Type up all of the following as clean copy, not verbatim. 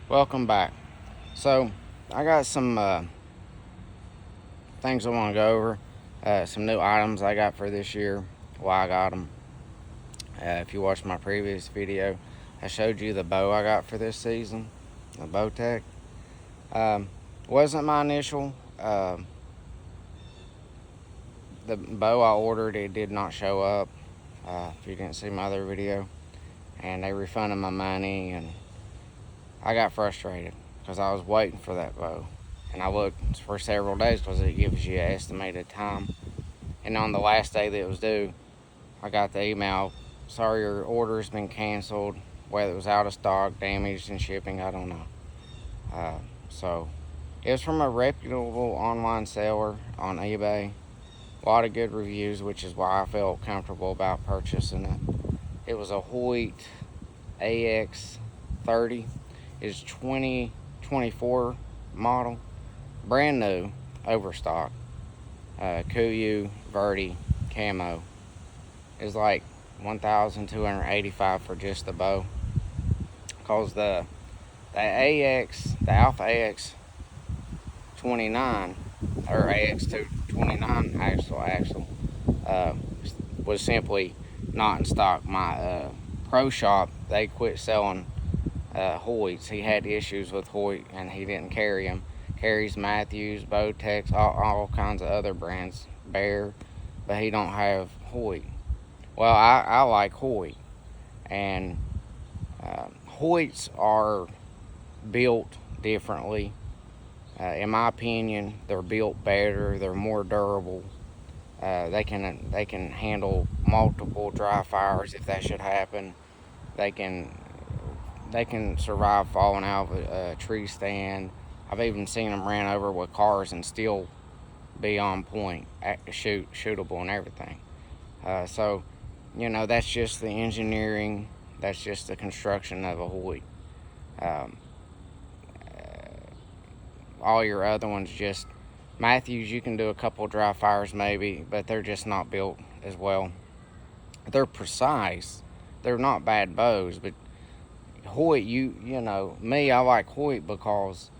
Welcome back. So, I got some things I want to go over. Some new items I got for this year. Why I got them. If you watched my previous video, I showed you the bow I got for this season, the Bowtech. Um, wasn't my initial. The bow I ordered, it did not show up. If you didn't see my other video, and they refunded my money, and I got frustrated because I was waiting for that bow. And I looked for several days because it gives you an estimated time. And on the last day that it was due, I got the email, sorry, your order's been canceled, whether it was out of stock, damaged in shipping, I don't know. Uh, so it was from a reputable online seller on eBay. A lot of good reviews, which is why I felt comfortable about purchasing it. It was a Hoyt AX30. It's 2024 model, brand new, overstock. Kuiu Verde camo is like 1,285 for just the bow. Cause the Alpha AX 29 or AX 229 actual uh, was simply not in stock. My pro shop, they quit selling Hoyts. He had issues with Hoyt and he didn't carry them. Carries Matthews, Bowtex, all kinds of other brands, Bear, but he don't have Hoyt. Well, I like Hoyt, and Hoyts are built differently. In my opinion, they're built better. They're more durable. They can handle multiple dry fires if that should happen. They can they can survive falling out of a tree stand. I've even seen them ran over with cars and still be on point, shootable and everything. So, that's just the engineering. That's just the construction of a Hoyt. Um, all your other ones just Matthews. You can do a couple dry fires maybe, but they're just not built as well. They're precise. They're not bad bows, but Hoyt, me, I like Hoyt because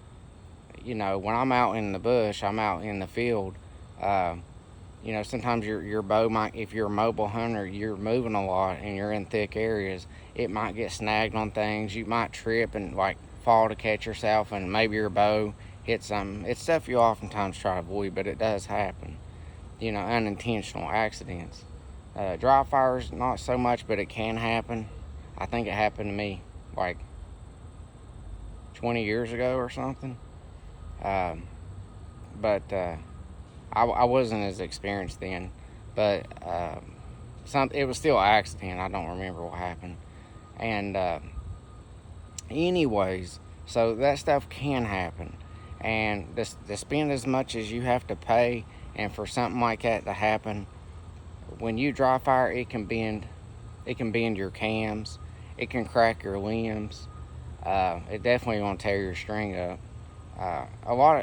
when I'm out in the bush, I'm out in the field. Uh, sometimes your bow might, if you're a mobile hunter, you're moving a lot and you're in thick areas, it might get snagged on things. You might trip and like fall to catch yourself, and maybe your bow hits something. It's stuff you oftentimes try to avoid, but it does happen. Unintentional accidents. Dry fires, not so much, but it can happen. I think it happened to me like 20 years ago or something. Um, but I wasn't as experienced then. But it was still an accident. I don't remember what happened. And anyways, so that stuff can happen. And to spend as much as you have to pay, and for something like that to happen, when you dry fire, it can bend. It can bend your cams. It can crack your limbs. It definitely won't tear your string up.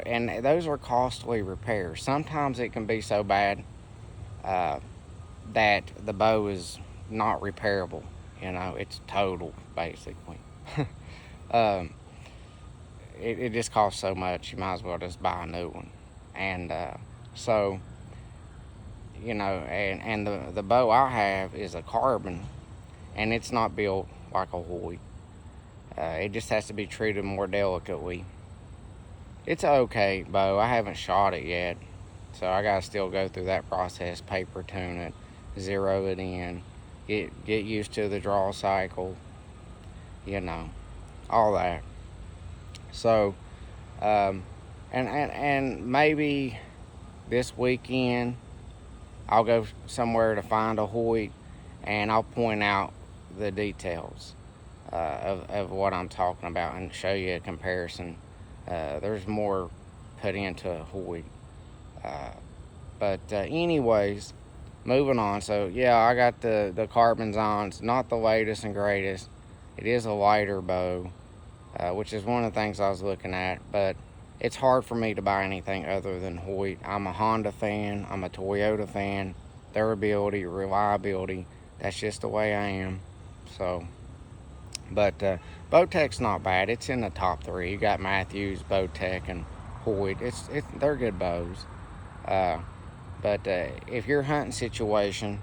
And those are costly repairs. Sometimes it can be so bad uh, that the bow is not repairable. It's total basically. um, it just costs so much. You might as well just buy a new one. And so and the bow I have is a carbon, and it's not built like a Hoyt. It just has to be treated more delicately. It's an okay bow. I haven't shot it yet, so I gotta still go through that process. Paper tune it, zero it in, get used to the draw cycle, all that. So, um, and maybe this weekend I'll go somewhere to find a Hoyt, and I'll point out the details of what I'm talking about and show you a comparison. There's more put into a Hoyt. But anyways, moving on. So yeah, I got the carbons on. It's not the latest and greatest. It is a lighter bow, which is one of the things I was looking at. But it's hard for me to buy anything other than Hoyt. I'm a Honda fan. I'm a Toyota fan. Durability, reliability. That's just the way I am. So, But Bowtech's not bad. It's in the top three. You got Matthews, Bowtech, and Hoyt. They're good bows. But if your hunting situation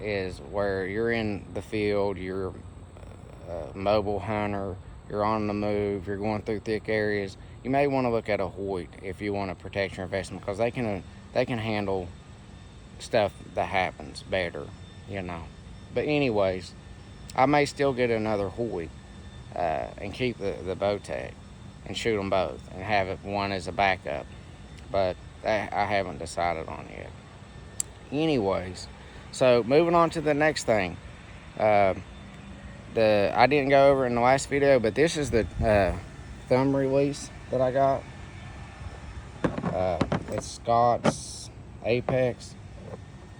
is where you're in the field, you're a mobile hunter, you're on the move, you're going through thick areas, you may want to look at a Hoyt if you want to protect your investment, because they can handle stuff that happens better, you know. But anyways, I may still get another Hoyt and keep the Bowtech and shoot them both and have it one as a backup. But I haven't decided on yet. Anyways, so moving on to the next thing. I didn't go over in the last video, but this is the thumb release that I got. It's Scott's Apex,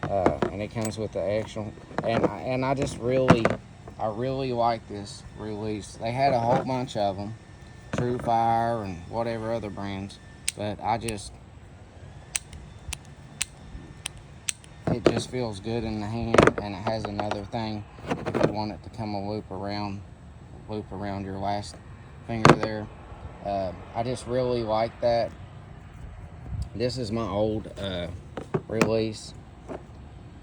and it comes with the actual. And I really like this release. They had a whole bunch of them, True Fire and whatever other brands, but it just feels good in the hand, and it has another thing if you want it to come a loop around your last finger there. I just really like that. This is my old release.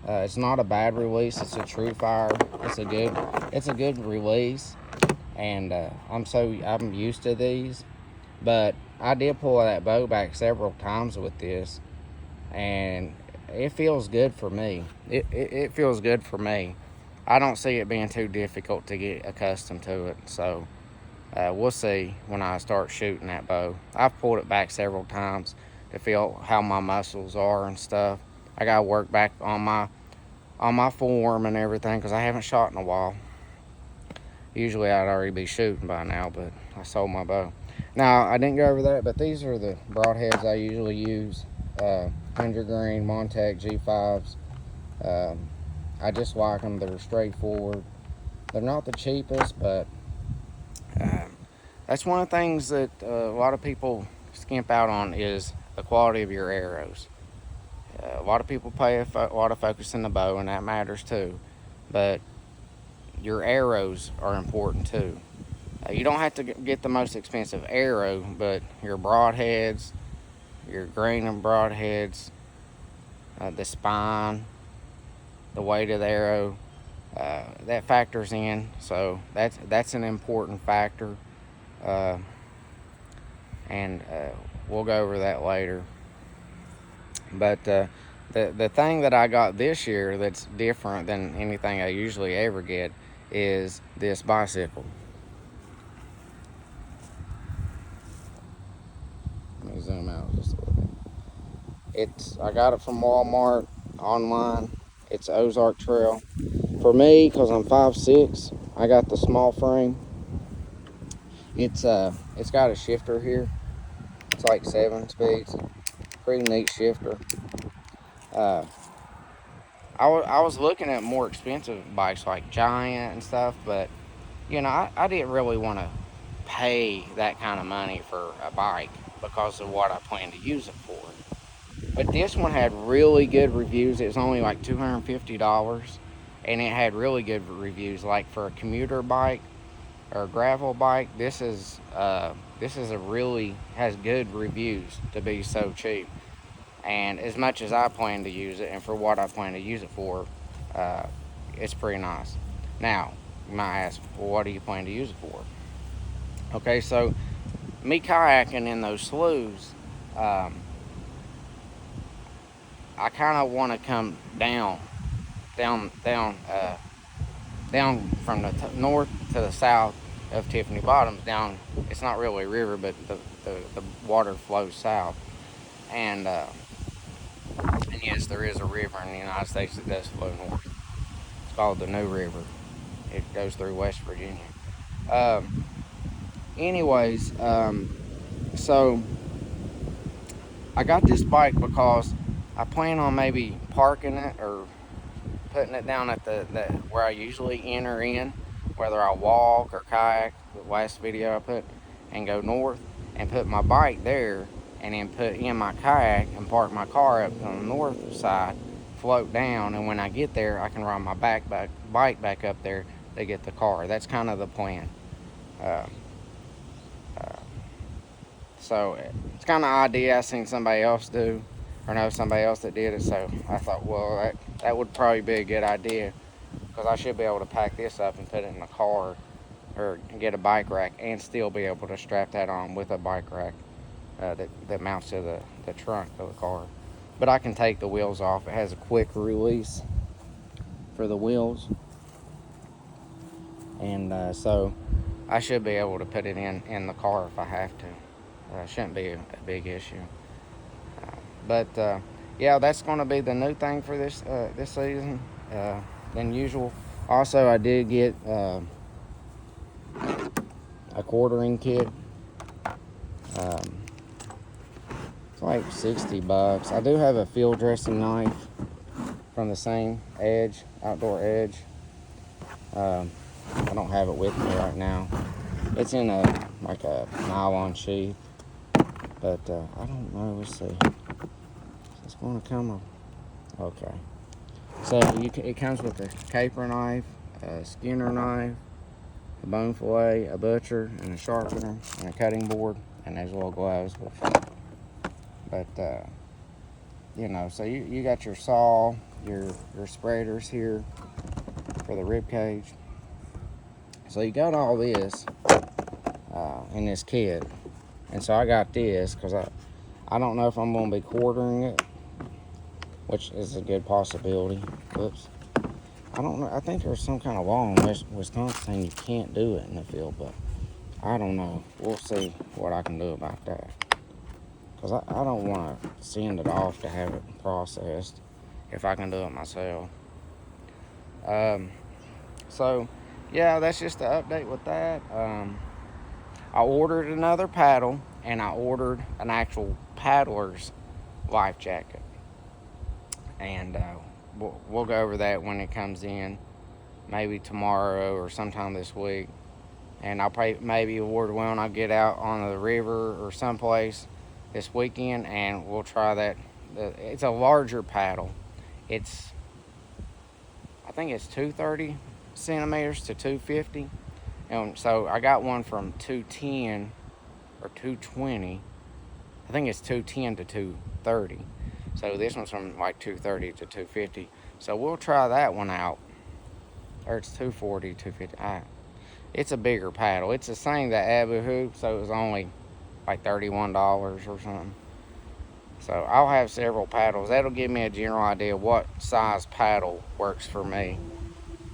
It's not a bad release. It's a True Fire. It's a good release, and I'm used to these. But I did pull that bow back several times with this, and it feels good for me. It feels good for me. I don't see it being too difficult to get accustomed to it. So we'll see when I start shooting that bow. I've pulled it back several times to feel how my muscles are and stuff. I gotta work back on my form and everything, because I haven't shot in a while. Usually I'd already be shooting by now, but I sold my bow. Now, I didn't go over that, but these are the broadheads I usually use. 100 grain Montec G5s. I just like them. They're straightforward. They're not the cheapest, but that's one of the things that a lot of people skimp out on, is the quality of your arrows. A lot of people pay a lot of focus in the bow, and that matters too. But your arrows are important too. You don't have to get the most expensive arrow, but your broadheads, your grain of broadheads, the spine, the weight of the arrow, that factors in. So that's an important factor, and we'll go over that later. But the thing that I got this year that's different than anything I usually ever get is this bicycle. Let me zoom out just a little bit. I got it from Walmart online. It's Ozark Trail. For me, because I'm 5'6", I got the small frame. It's got a shifter here. It's like 7 speeds. Pretty neat shifter. I was looking at more expensive bikes like Giant and stuff, but you know, I didn't really want to pay that kind of money for a bike because of what I plan to use it for. But this one had really good reviews. It was only like $250, and it had really good reviews. Like for a commuter bike or a gravel bike, this has good reviews to be so cheap. And as much as I plan to use it, and for what I plan to use it for, it's pretty nice. Now, you might ask, well, what do you plan to use it for? Okay, so me kayaking in those sloughs, I kind of want to come down from the north to the south of Tiffany Bottoms. Down, it's not really a river, but the water flows south, and yes, there is a river in the United States that does flow north. It's called the New River. It goes through West Virginia. So I got this bike because I plan on maybe parking it or putting it down at the where I usually enter in, whether I walk or kayak. The last video I put, and go north and put my bike there, and then put in my kayak and park my car up on the north side, float down, and when I get there, I can ride my bike back up there to get the car. That's kind of the plan. Uh, uh, so it's kind of idea I seen somebody else do, or know somebody else that did it. So I thought, well, that would probably be a good idea, because I should be able to pack this up and put it in the car, or get a bike rack and still be able to strap that on with a bike rack that mounts to the trunk of the car. But I can take the wheels off. It has a quick release for the wheels, and so I should be able to put it in the car if I have to. Shouldn't be a big issue. But yeah, that's going to be the new thing for this season than usual. Also, I did get a quartering kit. It's like $60. I do have a field dressing knife from the same Edge, Outdoor Edge. I don't have it with me right now. It's in a nylon sheath, but I don't know. Let's see. It's going to come. Okay. So it comes with a caper knife, a skinner knife, a bone fillet, a butcher, and a sharpener, and a cutting board, and as well gloves. But so you got your saw, your spreaders here for the rib cage. So you got all this in this kit, and so I got this because I don't know if I'm going to be quartering it, which is a good possibility. Whoops. I don't know. I think there's some kind of law in Wisconsin saying you can't do it in the field, but I don't know. We'll see what I can do about that. Because I don't want to send it off to have it processed if I can do it myself. So, yeah, that's just the update with that. I ordered another paddle, and I ordered an actual paddler's life jacket. And we'll go over that when it comes in, maybe tomorrow or sometime this week. And I'll maybe order one when I get out on the river or someplace this weekend, and we'll try that. It's a larger paddle. I think it's 230 centimeters to 250. And so I got one from 210 or 220. I think it's 210 to 230. So this one's from like 230 to 250. So we'll try that one out. Or it's 240, 250. It's a bigger paddle. It's the same that Abu, so it was only like $31 or something. So I'll have several paddles. That'll give me a general idea what size paddle works for me.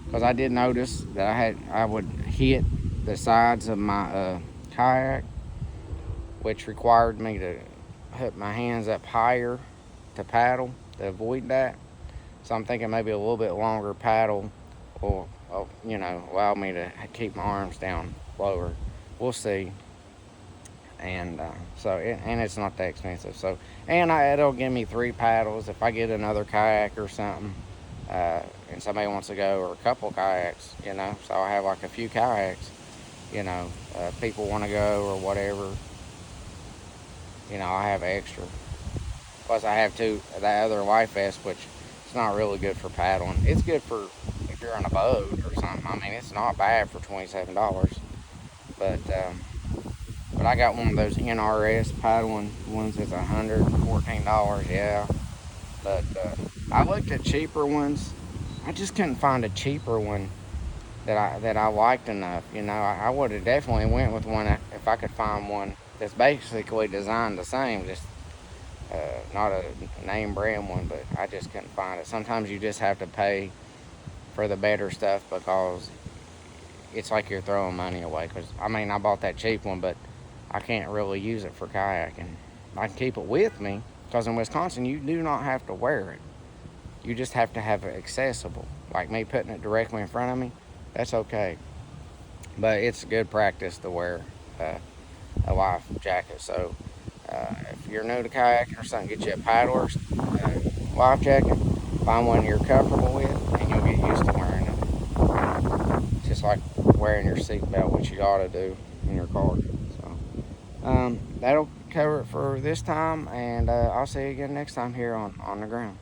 Because I did notice that I would hit the sides of my kayak, which required me to put my hands up higher to paddle to avoid that. So I'm thinking maybe a little bit longer paddle will allow me to keep my arms down lower. We'll see. And and it's not that expensive. So, and it'll give me 3 paddles if I get another kayak or something, and somebody wants to go, or a couple kayaks, So I have like a few kayaks, people want to go or whatever. I have extra. Plus, I have the other life vest, which it's not really good for paddling. It's good for if you're on a boat or something. I mean, it's not bad for $27. But I got one of those NRS paddling ones that's $114. Yeah. But I looked at cheaper ones. I just couldn't find a cheaper one that I liked enough. I would have definitely went with one if I could find one that's basically designed the same, just not a name brand one, but I just couldn't find it. Sometimes you just have to pay for the better stuff because it's like you're throwing money away. Because, I bought that cheap one, but I can't really use it for kayaking. I can keep it with me because in Wisconsin, you do not have to wear it. You just have to have it accessible. Like me putting it directly in front of me, that's okay. But it's good practice to wear a life jacket. So if you're new to kayaking or something, get you a paddler's life jacket. Find one you're comfortable with, and you'll get used to wearing it. Just like wearing your seatbelt, which you ought to do in your car. So that'll cover it for this time, and I'll see you again next time here on The Ground.